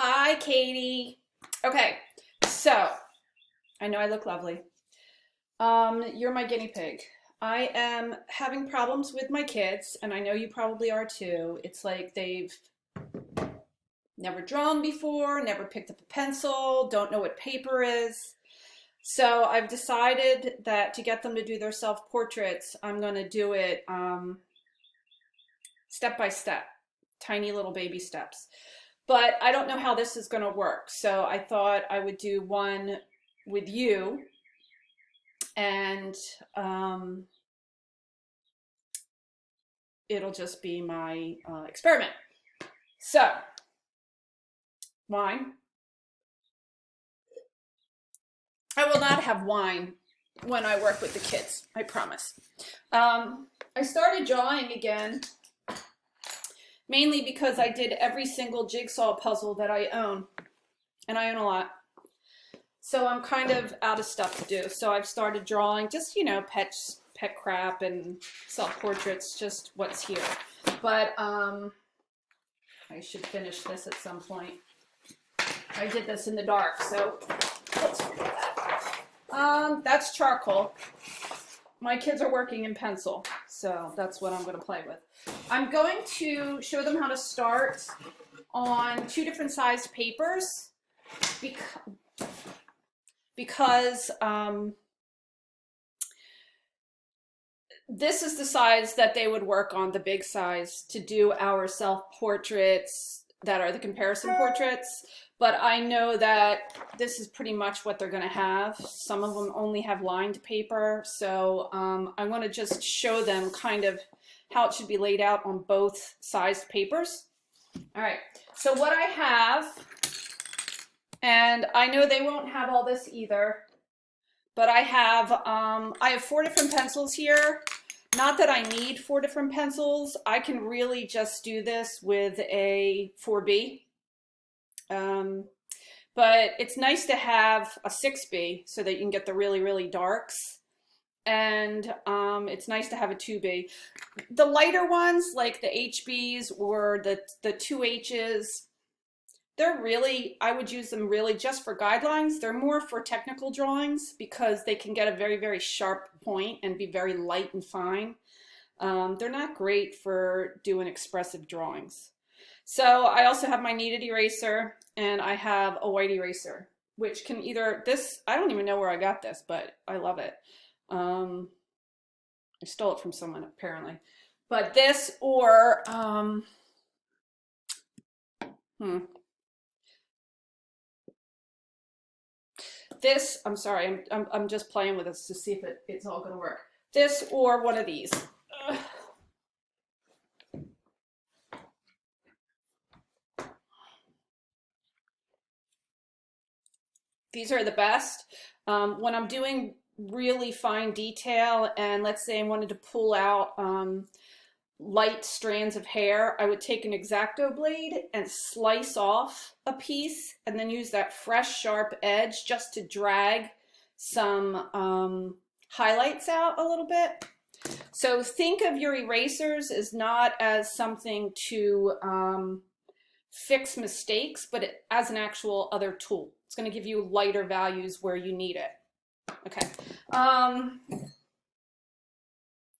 Hi, Katie. Okay, so I know I look lovely. You're my guinea pig. I am having problems with my kids, and I know you probably are too. It's like they've never drawn before, never picked up a pencil, don't know what paper is. So I've decided that to get them to do their self-portraits, I'm going to do it step by step, tiny little baby steps. But I don't know how this is going to work. So I thought I would do one with you and it'll just be my experiment. So, wine. I will not have wine when I work with the kids, I promise. I started drawing again, mainly because I did every single jigsaw puzzle that I own, and I own a lot. So I'm kind of out of stuff to do. So I've started drawing just, pet crap and self-portraits, just what's here. But I should finish this at some point. I did this in the dark, so let's do that. That's charcoal. My kids are working in pencil, so that's what I'm going to play with. I'm going to show them how to start on 2 different sized papers because this is the size that they would work on, the big size, to do our self-portraits that are the comparison portraits. But I know that this is pretty much what they're going to have. Some of them only have lined paper, so I want to just show them kind of how it should be laid out on both sized papers. All right, so what I have, and I know they won't have all this either, but I have 4 different pencils here. Not that I need 4 different pencils. I can really just do this with a 4B. But it's nice to have a 6B so that you can get the really, really darks. And it's nice to have a 2B. The lighter ones, like the HBs or the 2Hs, they're really, I would use them really just for guidelines. They're more for technical drawings because they can get a very, very sharp point and be very light and fine. They're not great for doing expressive drawings. So I also have my kneaded eraser, and I have a white eraser, which can either, I don't even know where I got this, but I love it. I stole it from someone apparently. But this or, this, I'm sorry, I'm just playing with this to see if it's all gonna work. This or one of these. Ugh. These are the best. When I'm doing really fine detail, and let's say I wanted to pull out light strands of hair, I would take an X-Acto blade and slice off a piece and then use that fresh sharp edge just to drag some highlights out a little bit. So think of your erasers as not as something to fix mistakes, but as an actual other tool. It's going to give you lighter values where you need it. Okay.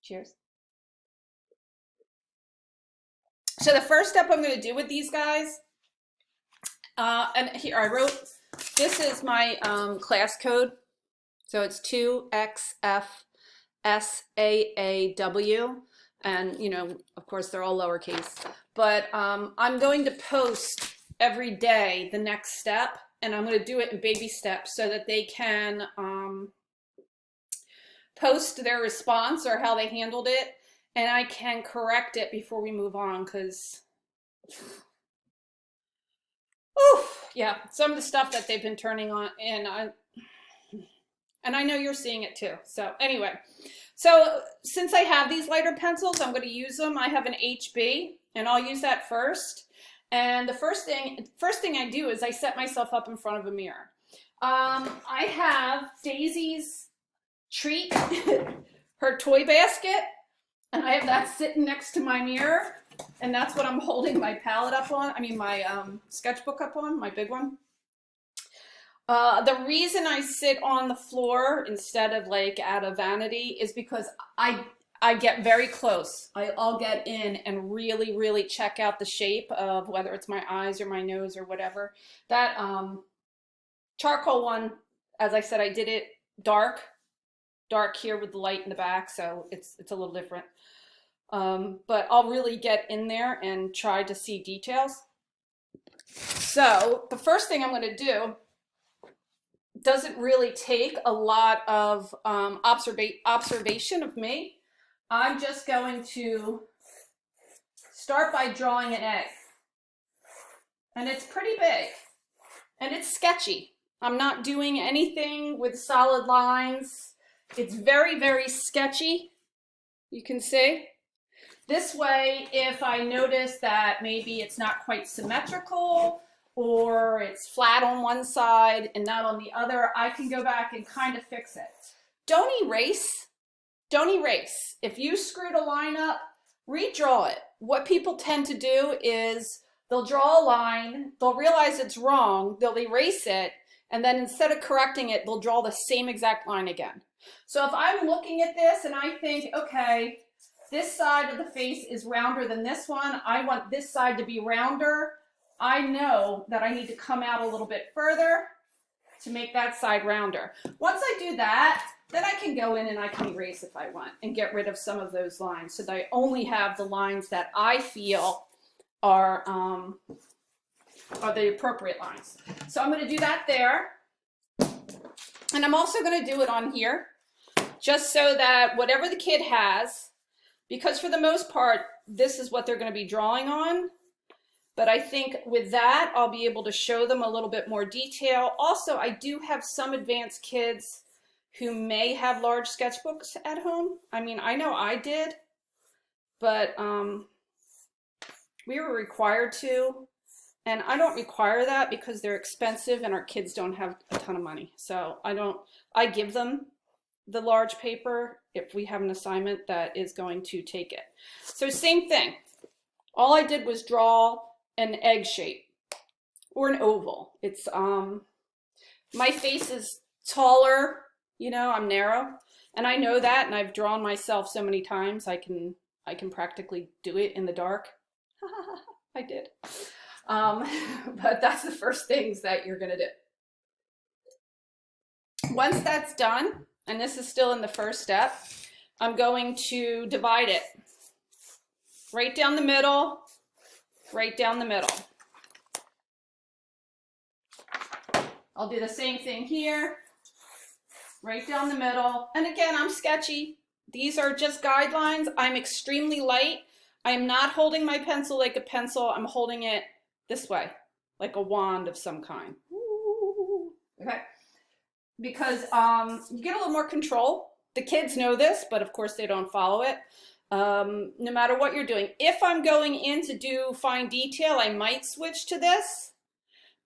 Cheers. So the first step I'm going to do with these guys, and here I wrote, this is my class code. So it's 2XFSAAW. And, of course, they're all lowercase. But I'm going to post every day the next step. And I'm going to do it in baby steps so that they can post their response or how they handled it. And I can correct it before we move on because, yeah, some of the stuff that they've been turning on in, and I know you're seeing it too. So anyway, so since I have these lighter pencils, I'm going to use them. I have an HB, and I'll use that first. And the first thing I do is I set myself up in front of a mirror. I have Daisy's treat, her toy basket, and I have that sitting next to my mirror. and that's what I'm holding my palette up on. I mean, my sketchbook up on, my big one. The reason I sit on the floor instead of like out of vanity is because I get very close. I'll get in and really, really check out the shape of whether it's my eyes or my nose or whatever. That charcoal one, as I said, I did it dark here with the light in the back, so it's a little different. But I'll really get in there and try to see details. So the first thing I'm going to do doesn't really take a lot of observation of me. I'm just going to start by drawing an egg. And it's pretty big. And it's sketchy. I'm not doing anything with solid lines. It's very, very sketchy. You can see. This way, if I notice that maybe it's not quite symmetrical or it's flat on one side and not on the other, I can go back and kind of fix it. Don't erase. Don't erase. If you screwed a line up, redraw it. What people tend to do is they'll draw a line, they'll realize it's wrong, they'll erase it, and then instead of correcting it, they'll draw the same exact line again. So if I'm looking at this and I think, okay, this side of the face is rounder than this one, I want this side to be rounder, I know that I need to come out a little bit further to make that side rounder. Once I do that, then I can go in and I can erase if I want and get rid of some of those lines so that I only have the lines that I feel are the appropriate lines. So I'm going to do that there. And I'm also going to do it on here just so that whatever the kid has, because for the most part, this is what they're going to be drawing on. But I think with that, I'll be able to show them a little bit more detail. Also, I do have some advanced kids who may have large sketchbooks at home. I mean, I know I did, but we were required to, and I don't require that because they're expensive and our kids don't have a ton of money. So I give them the large paper if we have an assignment that is going to take it. So same thing. All I did was draw an egg shape or an oval. It's my face is taller, you know, I'm narrow, and I know that, and I've drawn myself so many times I can practically do it in the dark. I did. But that's the first things that you're gonna do. Once that's done, and this is still in the first step, I'm going to divide it right down the middle, right down the middle. I'll do the same thing here, right down the middle. And again, I'm sketchy. These are just guidelines. I'm extremely light. I am not holding my pencil like a pencil. I'm holding it this way, like a wand of some kind. Ooh. Okay. Because you get a little more control. The kids know this, but of course they don't follow it. No matter what you're doing. If I'm going in to do fine detail, I might switch to this.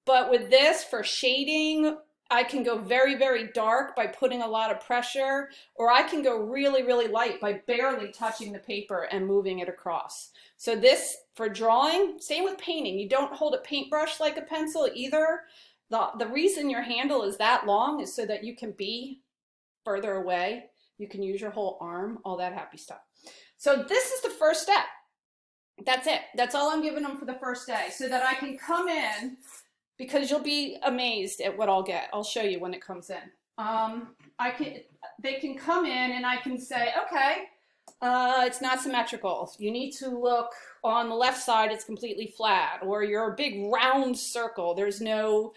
But with this, for shading, I can go very, very dark by putting a lot of pressure, or I can go really, really light by barely touching the paper and moving it across. So this, for drawing, same with painting. You don't hold a paintbrush like a pencil either. The reason your handle is that long is so that you can be further away. You can use your whole arm, all that happy stuff. So this is the first step. That's it. That's all I'm giving them for the first day, so that I can come in, because you'll be amazed at what I'll get. I'll show you when it comes in. They can come in and I can say, okay, it's not symmetrical. You need to look on the left side, it's completely flat, or you're a big round circle. There's no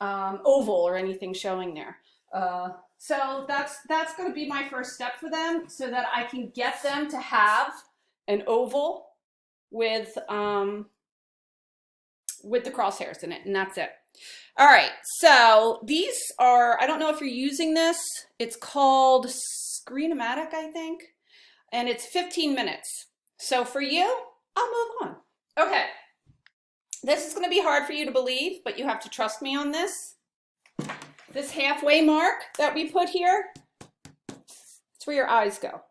oval or anything showing there. So that's going to be my first step for them, so that I can get them to have an oval with the crosshairs in it, and that's it. All right, so these are, I don't know if you're using this. It's called Screenomatic, I think, and it's 15 minutes. So for you, I'll move on. Okay, this is going to be hard for you to believe, but you have to trust me on this. This halfway mark that we put here, it's where your eyes go.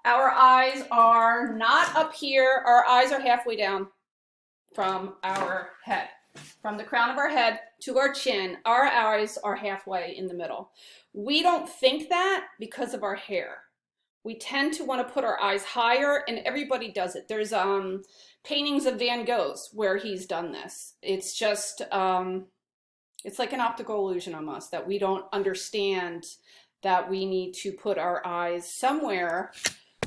our eyes are not up here. Our eyes are halfway down from our head. From the crown of our head to our chin, our eyes are halfway in the middle. We don't think that because of our hair. We tend to want to put our eyes higher, and everybody does it. There's paintings of Van Gogh's where he's done this. It's just, it's like an optical illusion almost, that we don't understand that we need to put our eyes somewhere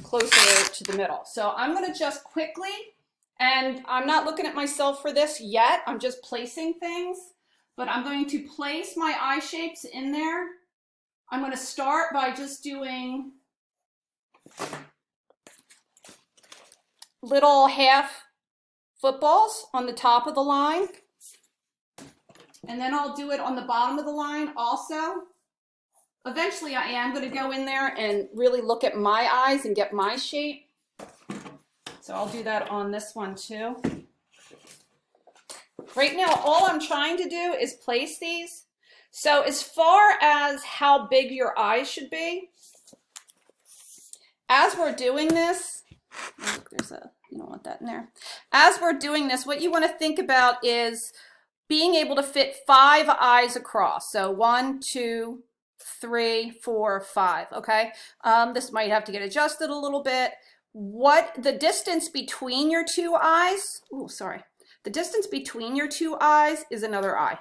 closer to the middle. So I'm going to just quickly, and I'm not looking at myself for this yet, I'm just placing things, but I'm going to place my eye shapes in there. I'm going to start by just doing little half footballs on the top of the line, and then I'll do it on the bottom of the line also. Eventually I am going to go in there and really look at my eyes and get my shape. So I'll do that on this one too. Right now, all I'm trying to do is place these. So as far as how big your eyes should be, as we're doing this, look, there's a, you don't want that in there. As we're doing this, what you want to think about is being able to fit 5 eyes across. So 1, 2, 3, 4, 5. Okay. This might have to get adjusted a little bit. What the distance between your 2 eyes? Oh, sorry. The distance between your 2 eyes is another eye.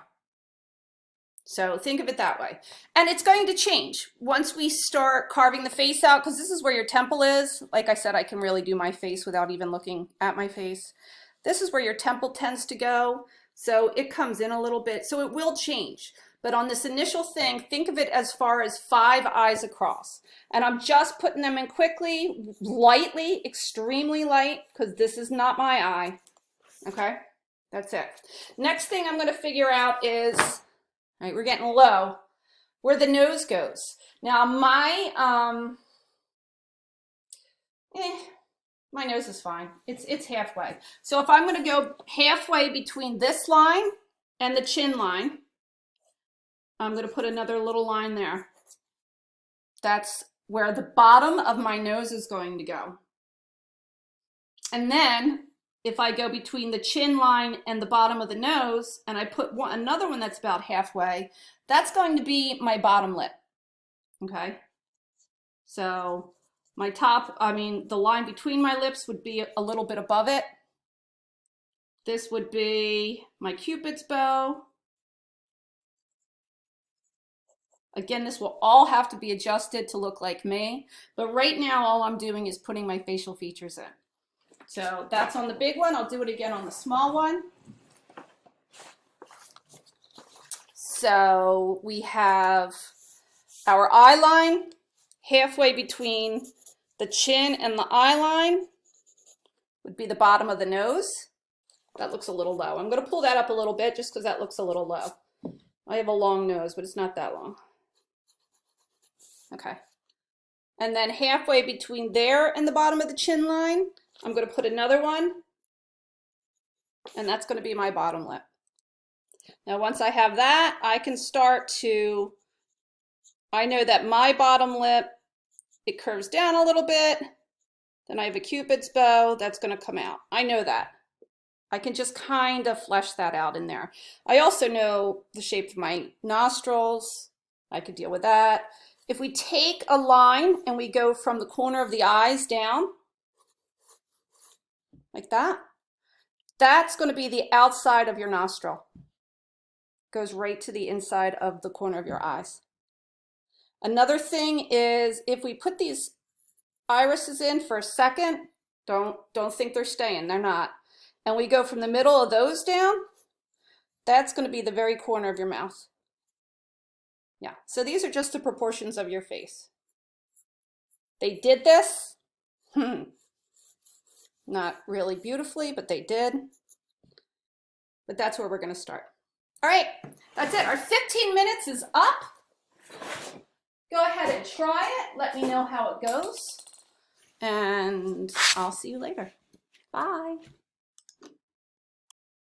So think of it that way. And it's going to change once we start carving the face out, because this is where your temple is. Like I said, I can really do my face without even looking at my face. This is where your temple tends to go. So it comes in a little bit. So it will change. But on this initial thing, think of it as far as 5 eyes across. And I'm just putting them in quickly, lightly, extremely light, because this is not my eye. Okay, that's it. Next thing I'm going to figure out is, all right, we're getting low, where the nose goes. Now my nose is fine. It's halfway. So if I'm going to go halfway between this line and the chin line, I'm going to put another little line there. That's where the bottom of my nose is going to go. And then if I go between the chin line and the bottom of the nose, and I put another one that's about halfway, that's going to be my bottom lip. Okay. So my top, the line between my lips would be a little bit above it. This would be my Cupid's bow. Again, this will all have to be adjusted to look like me, but right now all I'm doing is putting my facial features in. So that's on the big one. I'll do it again on the small one. So we have our eye line halfway between the chin and the eye line would be the bottom of the nose. That looks a little low. I'm going to pull that up a little bit just because that looks a little low. I have a long nose, but it's not that long. Okay. And then halfway between there and the bottom of the chin line, I'm going to put another one, and that's going to be my bottom lip. Now, once I have that, I can start to, I know that my bottom lip, it curves down a little bit. Then I have a Cupid's bow that's going to come out. I know that. I can just kind of flesh that out in there. I also know the shape of my nostrils. I could deal with that. If we take a line and we go from the corner of the eyes down, like that, that's going to be the outside of your nostril. Goes right to the inside of the corner of your eyes. Another thing is if we put these irises in for a second, don't think they're staying, they're not. And we go from the middle of those down, that's going to be the very corner of your mouth. Yeah, so these are just the proportions of your face. They did this. Not really beautifully, but they did. But that's where we're going to start. All right, that's it. Our 15 minutes is up. Go ahead and try it. Let me know how it goes. And I'll see you later. Bye.